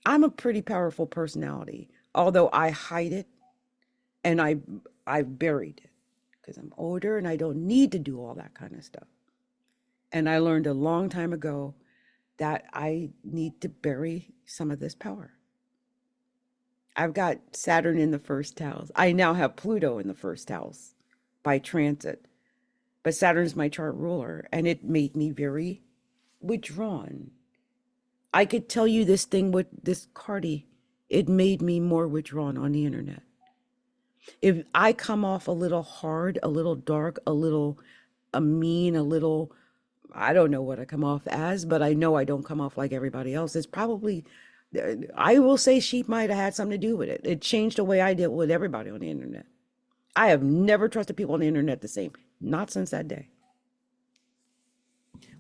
I'm a pretty powerful personality, although I hide it and I've buried it because I'm older and I don't need to do all that kind of stuff. And I learned a long time ago that I need to bury some of this power. I've got Saturn in the first house. I now have Pluto in the first house by transit, but Saturn is my chart ruler, and it made me very withdrawn. I could tell you this thing with this Cardi, it made me more withdrawn on the internet. If I come off a little hard, a little dark, a little mean, a little, I don't know what I come off as, but I know I don't come off like everybody else. It's probably, I will say she might have had something to do with it. It changed the way I deal with everybody on the internet. I have never trusted people on the internet the same, not since that day.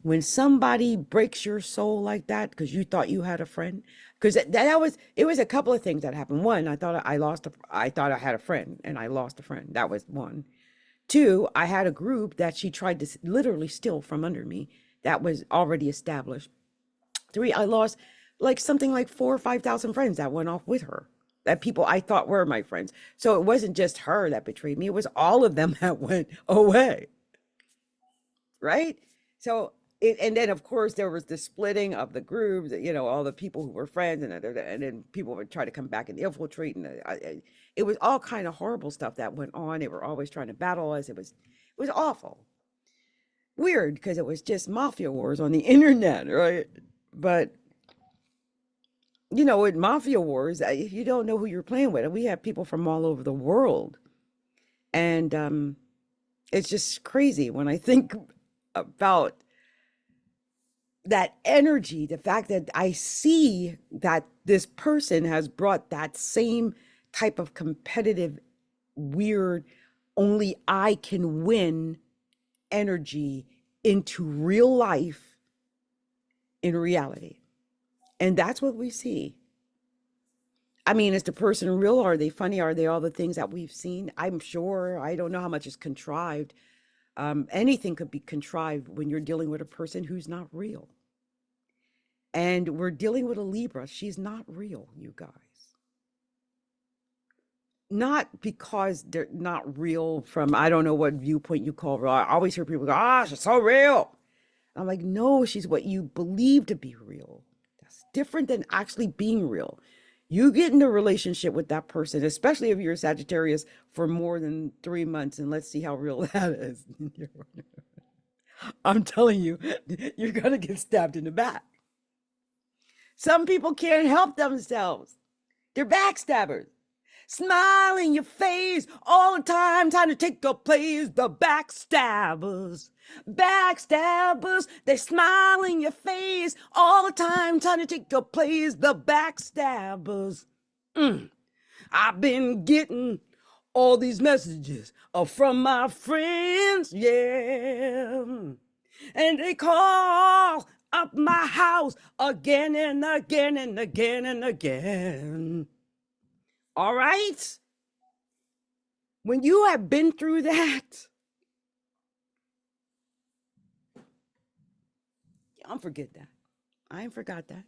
When somebody breaks your soul like that because you thought you had a friend, because it was a couple of things that happened. One, I thought I had a friend and I lost a friend. That was one. Two, I had a group that she tried to literally steal from under me that was already established. Three, I lost like something like 4 or 5,000 friends that went off with her, that people I thought were my friends. So it wasn't just her that betrayed me, it was all of them that went away. Right? So and then of course there was the splitting of the groups, all the people who were friends, and then people would try to come back and infiltrate, and it was all kind of horrible stuff that went on. They were always trying to battle us. It was awful, weird, because it was just mafia wars on the internet, right? But with mafia wars, you don't know who you're playing with. We have people from all over the world, and it's just crazy when I think about that energy, the fact that I see that this person has brought that same type of competitive, weird, only I can win energy into real life in reality. And that's what we see. I mean, is the person real? Are they funny? Are they all the things that we've seen? I'm sure. I don't know how much is contrived. Anything could be contrived when you're dealing with a person who's not real. And we're dealing with a Libra. She's not real, you guys. Not because they're not real from, I don't know what viewpoint you call real. I always hear people go, she's so real. I'm like, no, she's what you believe to be real. That's different than actually being real. You get in a relationship with that person, especially if you're a Sagittarius, for more than 3 months, and let's see how real that is. I'm telling you, you're going to get stabbed in the back. Some people can't help themselves. They're backstabbers. Smile in your face all the time, trying to take your place. The backstabbers. Backstabbers, they smile in your face all the time, trying to take your place. The backstabbers. I've been getting all these messages from my friends, yeah. And they call up my house again and again and again and again. All right? When you have been through that, don't forget that. I ain't forgot that.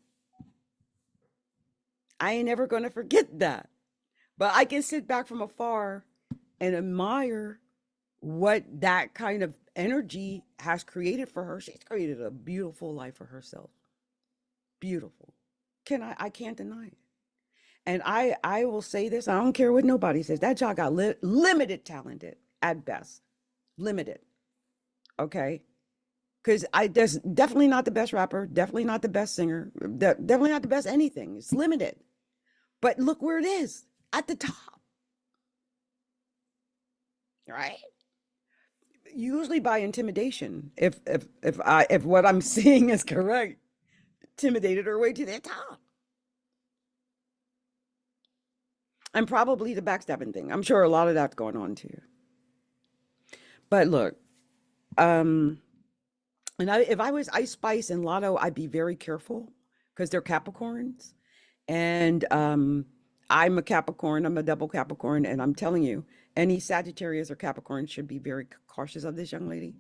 I ain't ever going to forget that. But I can sit back from afar and admire what that kind of energy has created for her. She's created a beautiful life for herself. Beautiful. I can't deny it. And I will say this, I don't care what nobody says. That child got limited talented at best. Limited. Okay? Because that's definitely not the best rapper, definitely not the best singer, definitely not the best anything. It's limited. But look where it is, at the top. Right? Usually by intimidation, if what I'm seeing is correct, intimidated her way to the top. And probably the backstabbing thing. I'm sure a lot of that's going on too. But look, and if I was Ice Spice and Lotto, I'd be very careful because they're Capricorns. And I'm a Capricorn, I'm a double Capricorn, and I'm telling you, any Sagittarius or Capricorn should be very cautious of this young lady.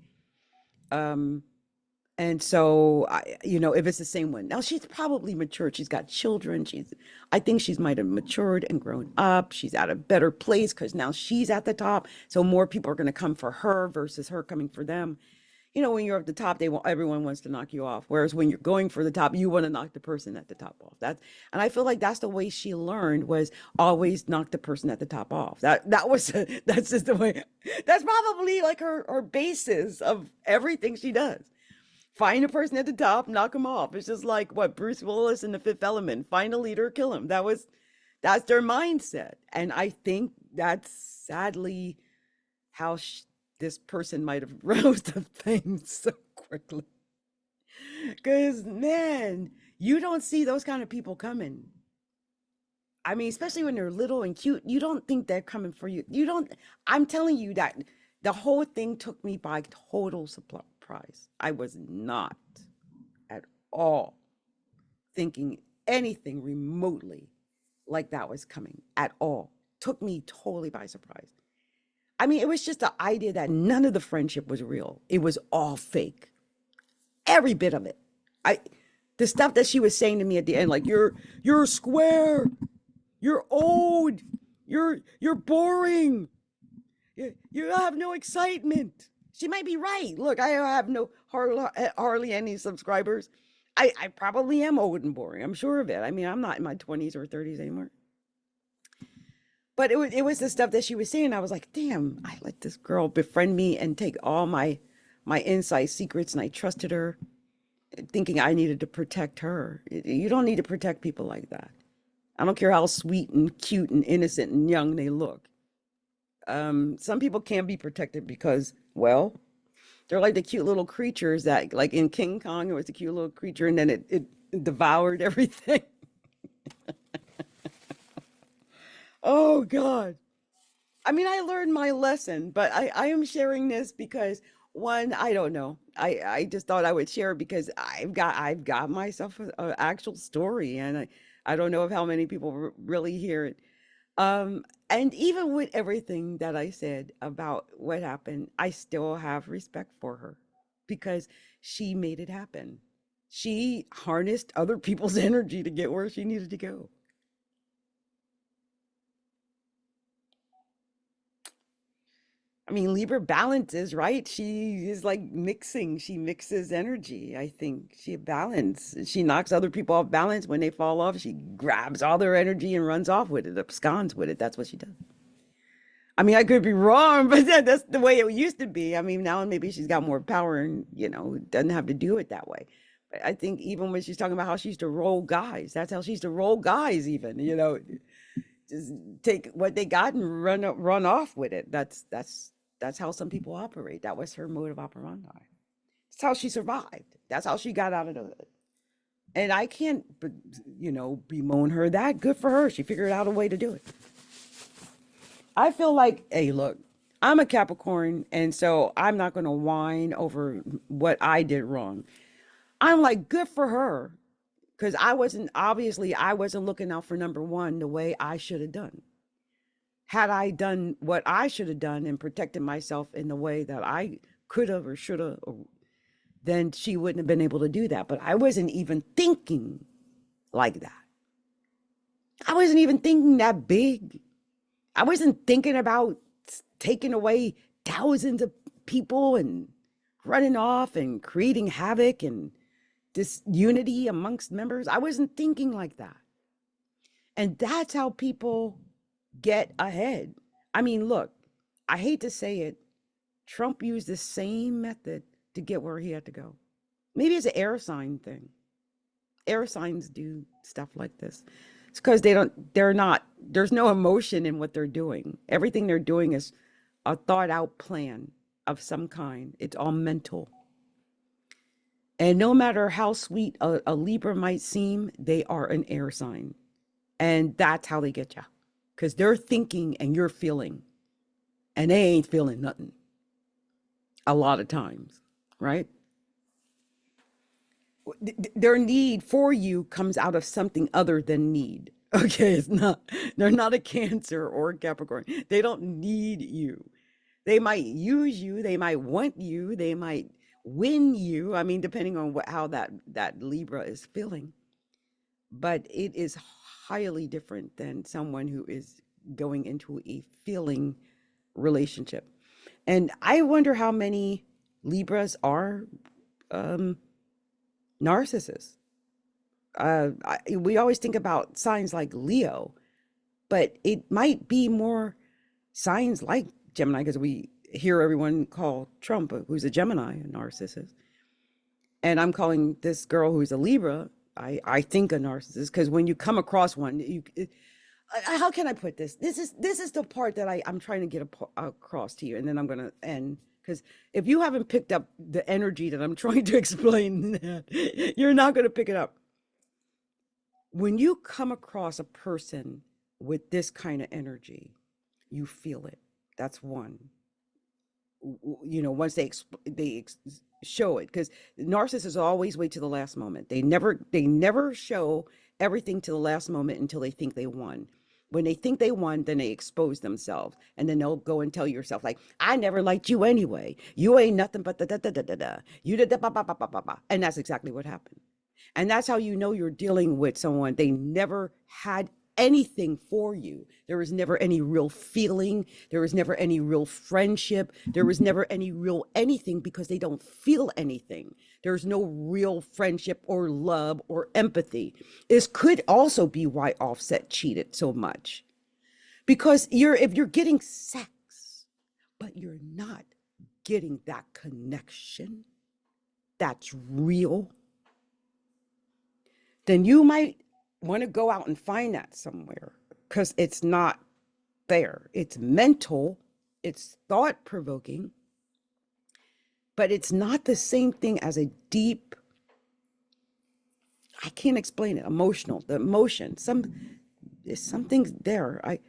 And so, if it's the same one, now she's probably matured. She's got children. I think she's might have matured and grown up. She's at a better place because now she's at the top. So more people are going to come for her versus her coming for them. When you're at the top, everyone wants to knock you off. Whereas when you're going for the top, you want to knock the person at the top off. And I feel like that's the way she learned, was always knock the person at the top off. That's just the way. That's probably like her basis of everything she does. Find a person at the top, knock them off. It's just like what Bruce Willis in The Fifth Element. Find a leader, kill him. That's their mindset. And I think that's sadly how this person might have rose to fame so quickly. Because, man, you don't see those kind of people coming. I mean, especially when they're little and cute, you don't think they're coming for you. I'm telling you that the whole thing took me by total surprise. I was not at all thinking anything remotely like that was coming at all. Took me totally by surprise. I mean, it was just the idea that none of the friendship was real. It was all fake. Every bit of it. The stuff that she was saying to me at the end, like, you're square, you're old, you're boring, you have no excitement. She might be right. Look, I have hardly any subscribers. I probably am old and boring. I'm sure of it. I mean, I'm not in my 20s or 30s anymore. But it was the stuff that she was saying. I was like, damn, I let this girl befriend me and take all my inside secrets, and I trusted her, thinking I needed to protect her. You don't need to protect people like that. I don't care how sweet and cute and innocent and young they look. Some people can't be protected because, well, they're like the cute little creatures that, like in King Kong, it was a cute little creature and then it devoured everything. Oh, God. I mean, I learned my lesson, but I am sharing this because, one, I don't know. I just thought I would share it because I've got myself an actual story, and I don't know if how many people really hear it. And even with everything that I said about what happened, I still have respect for her because she made it happen. She harnessed other people's energy to get where she needed to go. I mean, Libra balances, right? She is like mixing. She mixes energy. I think she balance. She knocks other people off balance when they fall off. She grabs all their energy and runs off with it, absconds with it. That's what she does. I mean, I could be wrong, but that's the way it used to be. I mean, now maybe she's got more power and, doesn't have to do it that way. But I think even when she's talking about how she used to roll guys, that's how she used to roll guys even, just take what they got and run off with it. That's how some people operate. That was her mode of operandi. That's how she survived. That's how she got out of the hood. And I can't, bemoan her. That good for her. She figured out a way to do it. I feel like, hey, look, I'm a Capricorn, and so I'm not going to whine over what I did wrong. I'm like, good for her, because I wasn't looking out for number one the way I should have done. Had I done what I should have done and protected myself in the way that I could have or should have, then she wouldn't have been able to do that. But I wasn't even thinking like that. I wasn't even thinking that big. I wasn't thinking about taking away thousands of people and running off and creating havoc and disunity amongst members. I wasn't thinking like that. And that's how people get ahead. I mean, look, I hate to say it, Trump used the same method to get where he had to go. Maybe it's an air sign thing. Air signs do stuff like this. It's because there's no emotion in what they're doing. Everything they're doing is a thought out plan of some kind. It's all mental. And no matter how sweet a Libra might seem, they are an air sign. And that's how they get you. Because they're thinking and you're feeling. And they ain't feeling nothing. A lot of times, right? Their need for you comes out of something other than need. Okay, they're not a Cancer or a Capricorn. They don't need you. They might use you, they might want you, they might win you. I mean, depending on how that Libra is feeling, but it is highly different than someone who is going into a feeling relationship. And I wonder how many Libras are um, narcissists. We always think about signs like Leo, but it might be more signs like Gemini, because we hear everyone call Trump, who's a Gemini, a narcissist. And I'm calling this girl who's a Libra, I think a narcissist, because when you come across one, how can I put this? This is the part that I'm trying to get across to you, and then I'm gonna end. Because if you haven't picked up the energy that I'm trying to explain, you're not gonna pick it up. When you come across a person with this kind of energy, you feel it. That's one. Once they show it, because narcissists always wait to the last moment. They never show everything to the last moment until they think they won. When they think they won, then they expose themselves, and then they'll go and tell yourself, like, I never liked you anyway, you ain't nothing but da da da da da da, you did da ba ba ba ba ba ba. And that's exactly what happened. And that's how you know you're dealing with someone. They never had anything for you. There was never any real feeling. There was never any real friendship. There was never any real anything, because they don't feel anything. There's no real friendship or love or empathy. This could also be why Offset cheated so much. Because if you're getting sex, but you're not getting that connection that's real, then you might want to go out and find that somewhere, because it's not there. It's mental, it's thought provoking, but it's not the same thing as a deep, I can't explain it, emotional, the emotion. Something's there.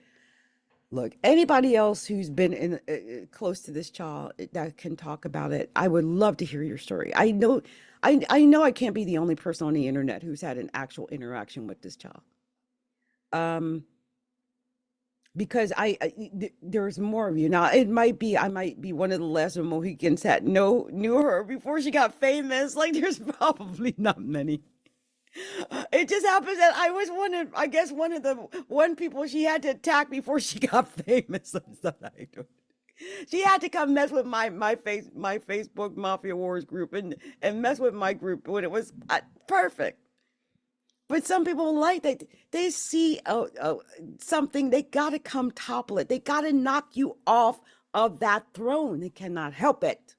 Look, anybody else who's been in close to this child that can talk about it, I would love to hear your story. I know I can't be the only person on the internet who's had an actual interaction with this child. Um, because there's more of you. Now, I might be one of the last Mohicans that knew her before she got famous. Like, there's probably not many. It just happens that I was I guess one of the people she had to attack before she got famous. She had to come mess with my Facebook Mafia Wars group, and mess with my group when it was perfect. But some people like that. They see something, they gotta come topple it. They gotta knock you off of that throne. They cannot help it.